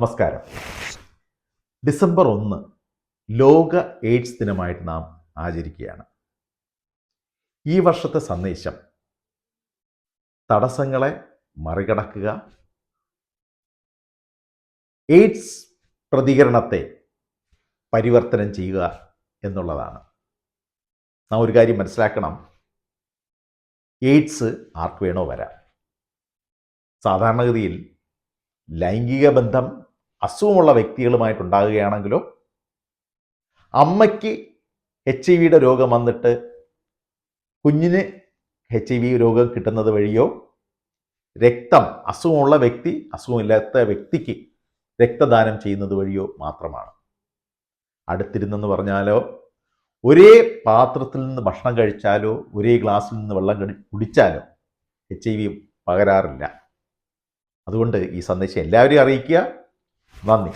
നമസ്കാരം. ഡിസംബർ 1 ലോക എയ്ഡ്സ് ദിനമായിട്ട് നാം ആചരിക്കുകയാണ്. ഈ വർഷത്തെ സന്ദേശം തടസ്സങ്ങളെ മറികടക്കുക, എയ്ഡ്സ് പ്രതികരണത്തെ പരിവർത്തനം ചെയ്യുക എന്നുള്ളതാണ്. നാം ഒരു കാര്യം മനസ്സിലാക്കണം, എയ്ഡ്സ് ആർക്ക് വേണോ വരാം. സാധാരണഗതിയിൽ ലൈംഗിക ബന്ധം അസുഖമുള്ള വ്യക്തികളുമായിട്ടുണ്ടാകുകയാണെങ്കിലോ, അമ്മയ്ക്ക് HIV രോഗം വന്നിട്ട് കുഞ്ഞിന് HIV രോഗം കിട്ടുന്നത് വഴിയോ, രക്തം അസുഖമുള്ള വ്യക്തി അസുഖമില്ലാത്ത വ്യക്തിക്ക് രക്തദാനം ചെയ്യുന്നത് വഴിയോ മാത്രമാണ്. അടുത്തിരുന്നെന്ന് പറഞ്ഞാലോ, ഒരേ പാത്രത്തിൽ നിന്ന് ഭക്ഷണം കഴിച്ചാലോ, ഒരേ ഗ്ലാസ്സിൽ നിന്ന് വെള്ളം കുടിച്ചാലോ HIV പകരാറില്ല. അതുകൊണ്ട് ഈ സന്ദേശം എല്ലാവരെയും അറിയിക്കുക. നന്ദി.